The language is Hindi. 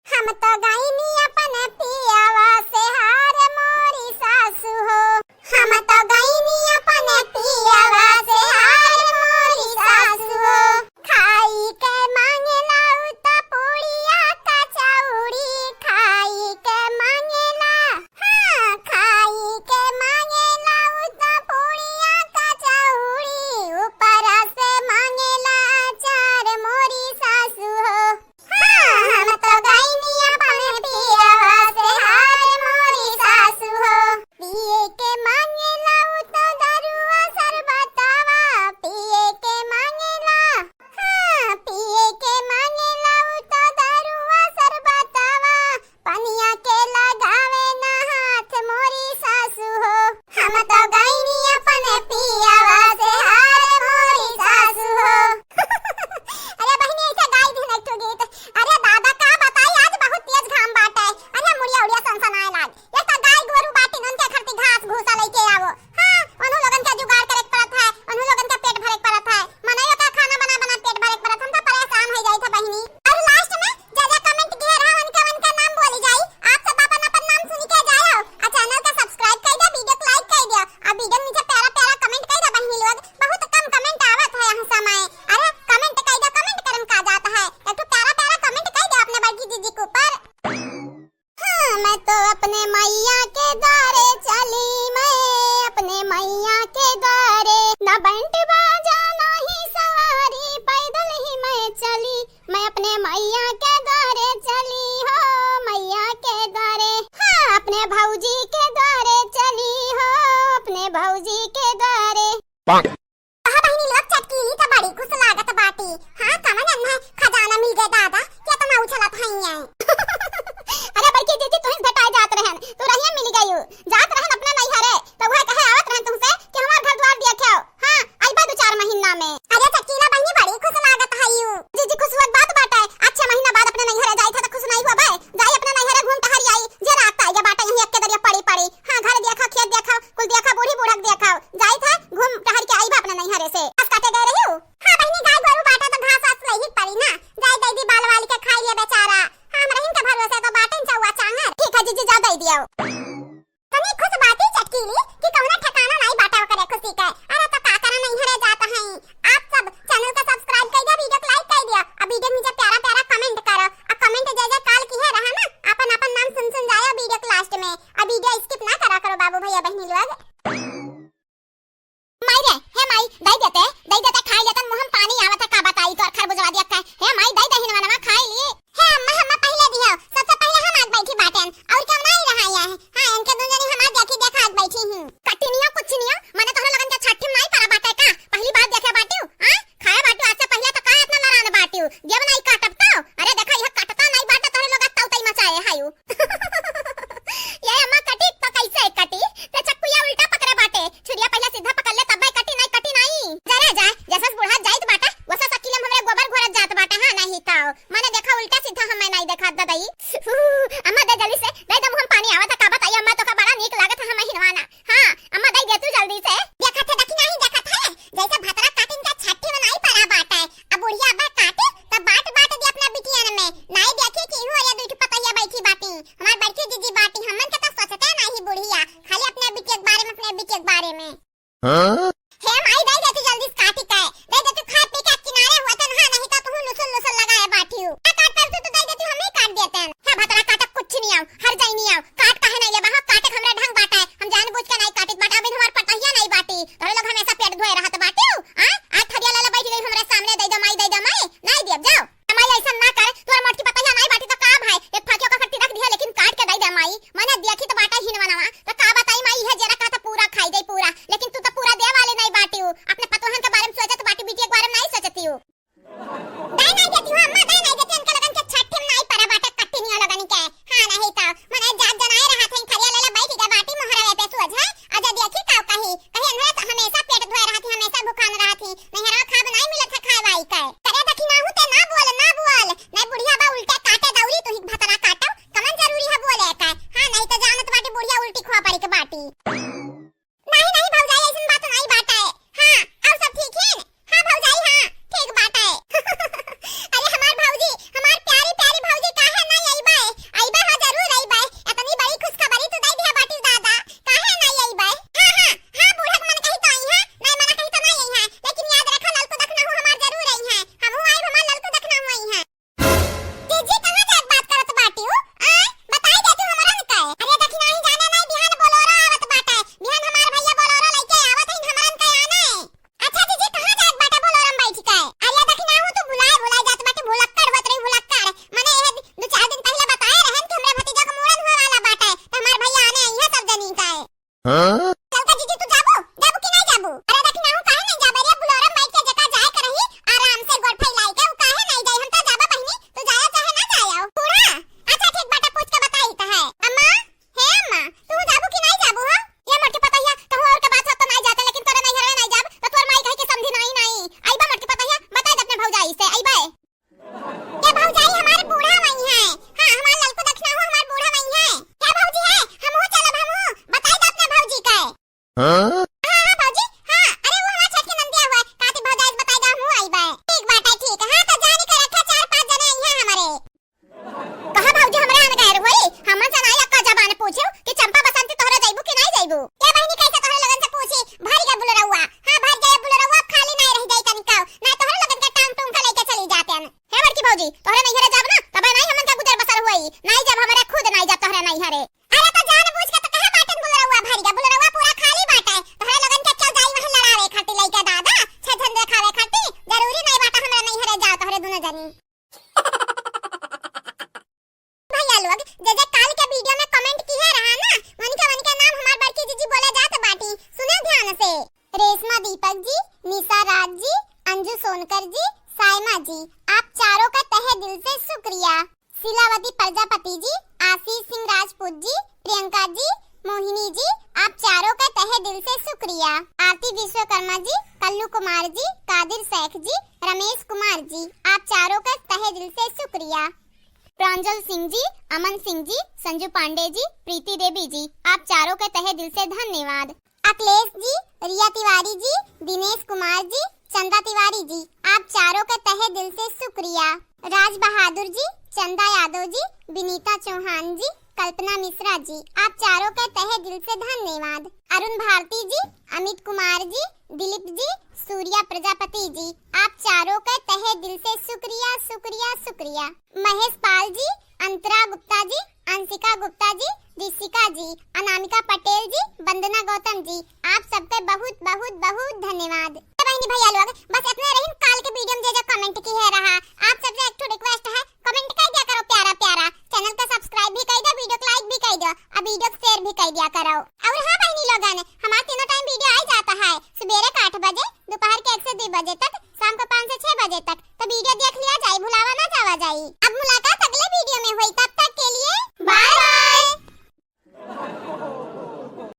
हम तो गाइनी अपन पियावा से हार मोरी सासू हो। हम तो गाइनी अपन पियावा से हार मोरी सासू हो। खाई के मांगेला उता पूड़िया कचौड़ी, खाई के मांगेला, हाँ खाई के मांगेला उता पूड़िया कचौड़ी, ऊपर से मांगेला अचार मोरी सासू हो। हम तो गाइनी अपन पियावा से हार मोरी सासू हो। पिए के मांगेला उतो दरुआ सरबतवा, पिए के मांगेला, हाँ पिए के मांगेला उतो दरुआ सरबतवा, पनिया के लगावे ना हाथ मोरी सासू हो। हम तो गाइनी अपन पियावा से हार मोरी सासू हो। अरे बहनी ऐसे गाई दिन एक ठो गीत। अरे दादा का बताई, आज बहुत तेज घाम बाटे। अरे मुड़िया उड़िया सनसनाए लाग। ये तो गाय गोरू बाटी नन के खरती घास भूसा लेके आवो। हां उन्हों लोगन के जुगाड़ करे पड़त है, उन्हों लोगन के पेट भरे पड़त है। मनइयो का खाना बना बना पेट भरे पड़त। हम तो परेशान हो जाई थे बहनी। और लास्ट में जे कमेंट घेरा उनका नाम बोली जाई। आप सब अपन नाम सुन के जाओ और चैनल का सब्सक्राइब कर दो, वीडियो को लाइक कर दियो और वीडियो नीचे प्यारा प्यारा कमेंट कर दो बहनी लोग। बहुत कम कमेंट आवत है यहां समय। अरे कमेंट कर दो, कमेंट करम का जाता है। एक तो प्यारा प्यारा कमेंट कर दो अपने बड़की दीदी के ऊपर। हाँ मैं तो अपने मैया के द्वारे चली, मैं अपने मैया के द्वारे, ना बंट बाजा ना ही सवारी, पैदल ही मैं चली, मैं अपने मैया के द्वारे चली हो, मैया के द्वारे। हाँ अपने भौजी के द्वारे चली हो, अपने भौजी के द्वारे। कहा बहनी लोग चटकी ली तो बड़ी खुश लागत बाटी। हाँ कमन अन्ना खजाना मिल गया दादा, क्या तुम उछलत हईया। अरे बड़की दीदी तू भेटाई जात रहन, तू रहिया मिल गयू, जात रहन अपना नहीं हरे तो वह कहे आवत रहन तुमसे कि हमार घर द्वार देखाओ। हां आइबा 2-4 महीना में। अरे चटकीला बहनी बड़ी खुश लागत हईयू। जीजी खुश हुआ बात बाटे, अच्छा महीना बाद अपने नहीं हरे जाई था तो खुश नहीं हुआ बे। जाई अपना नहीं हरे घूम टहर आई, जे रात आई जे बाटे यही एक के दरिया पड़ी पड़ी। हां घर देखा, खेत देखा, कुल देखा, बूढ़ी बूढ़क देखा, जाई था घूम टहर के आईबा अपना नहीं हरे से। घास काटे गए रही हूं। हां बहनी गाय गोरू बाटे तो घास आस लही पड़ी ना, जाई दई दी बाल वाली के खाई लिया बेचारा। हम रहिन के भरोसे तो बाटे चौवा चांगर। ठीक है जीजी जा दई दियो। तनी खुश बाती चटकीली कि कौना ठिकाना नहीं बाटा करे खुशी के। अरे तो का करा नहीं हरे जाता है। आप सब चैनल को सब्सक्राइब कर दियो, वीडियो को लाइक कर दियो और वीडियो नीचे प्यारा प्यारा कमेंट करो। और कमेंट जे काल की है रहा ना, अपन नाम सुन जाओ वीडियो के लास्ट में और वीडियो स्किप ना करा करो बाबू भैया बहनी लोग। माई रे हे माई दई देते खाई लेतन मुंह पानी आवत है। का बताई तो खरबूजा दिया का हे माई दई दही नवा खाई लिए। हे अम्मा पहले दियो, सबसे पहले हम आज बैठी बाटन और क्या नहीं रहा है। हां इनके दुनिया हम आज देखा आज बैठी हूं। कटिनिया कुछनिया माने तोहरा लगन के छठी नहीं परा बाटे का, पहली बार देखे बाटियो। हां खाए बाटियो, आज से पहले तो का इतना लरान बाटियो जब नहीं काटता। अरे देखा यह काटता नहीं बाटे तोहरे लोग तौतई मचाए हायू। ये अम्मा कटी तो कैसे कटी, ते चक्कुया उल्टा पकड़े बाटे, छुरिया पहले सीधा पकड़ ले तब कटी नहीं। जरा जा जैसा बुढ़ा जाइत बाटा वैसा सकीले हमरे गोबर घोरत जात बाटा। हां नहीं ताओ माने देखा उल्टा सीधा हम नहीं देखा ददई। अम्मा दे जल्दी से दे दम हम पानी आवत का बताई अम्मा तो का बड़ा नीक लागत है हम हिनवाना। हां अम्मा दे दे तू जल्दी से। देखा थे देखी नहीं देखा थे जैसे भतरा काटिन का छठी में नहीं परा बाटा है। अब बुढ़िया अब काटे तब बाट दे अपना बिटिया में नहीं देखे कि हो या दूठ पतैया बैठी बाटी। हमार बड़की दीदी बाटी हमन के तो सोचते नहीं बुढ़िया खाली अपने बिटिया के बारे में, अपने बिटिया के बारे में। हां हे माई दे दे तू जल्दी काटी का दे दे तू खा पी के किनारे हुआ था। हां नहीं तो तू लुसल लगाए बाटी हूं। काट कर तू तो दे दे तू हम ही काट देते हैं। हे भतरा काटा कुछ नहीं आओ हर जाई नहीं आओ रे। अरे तो जानबूझ के तो कहां बाटन बुलरवा भरिया बुलरवा पूरा खाली बाटा है। तोहरा लोगन के चल जाई वहां लड़ावे खातिर लइका दादा छछन देखावे खातिर जरूरी नहीं बाटा हमरा नहीं हरे जाओ तोहरे दोनों जनी। भैया लोग जे काल के वीडियो में कमेंट किए रहा ना वनिका नाम हमार बड़की जीजी बोले जात बाटी सुने ध्यान से। रेशमा दीपक जी, निशा राज जी, अंजू सोनकर जी, साइमा जी, आप चारों का तहे दिल से शुक्रिया। शीलावती प्रजापति जी, आशीष सिंह राजपूत जी, प्रियंका जी, मोहिनी जी, आप चारों का तहे दिल से शुक्रिया। आरती विश्वकर्मा जी, कल्लू कुमार जी, कादिर शेख जी, रमेश कुमार जी, आप चारों का तहे दिल से शुक्रिया। प्रांजल सिंह जी, अमन सिंह जी, संजू पांडे जी, प्रीति देवी जी, आप चारों के तहे दिल से धन्यवाद। अखिलेश जी, रिया तिवारी जी, दिनेश कुमार जी, चंदा तिवारी जी, आप चारों के तहे दिल से शुक्रिया। राज बहादुर जी, चंदा यादव जी, विनीता चौहान जी, कल्पना मिश्रा जी, आप चारों के तहे दिल से धन्यवाद। अरुण भारती जी, अमित कुमार जी, दिलीप जी, सूर्या प्रजापति जी, आप चारों के तहे दिल से शुक्रिया शुक्रिया शुक्रिया। महेश पाल जी, अंतरा गुप्ता जी, अंशिका गुप्ता जी, ऋषिका जी, अनामिका पटेल जी, वंदना गौतम जी, आप सबके बहुत बहुत बहुत धन्यवाद। बहनी भैया लोग बस इतना रही काल के वीडियो में जो कमेंट की है रहा आप सबसे एक रिक्वेस्ट है कमेंट कर दिया करो प्यारा प्यारा, चैनल को सब्सक्राइब भी कर दो, वीडियो को लाइक भी कर दो और वीडियो को शेयर भी कर दिया करो। और हां बहनी लोगन हमारा तीनों टाइम वीडियो आ जाता है सुबह के 8 बजे, दोपहर के 1 से 2 बजे तक, शाम को 5 से 6 बजे तक, तो वीडियो देख लिया जाए भुलावा ना जावा जाए। अब मुलाकात अगले वीडियो में हुई तब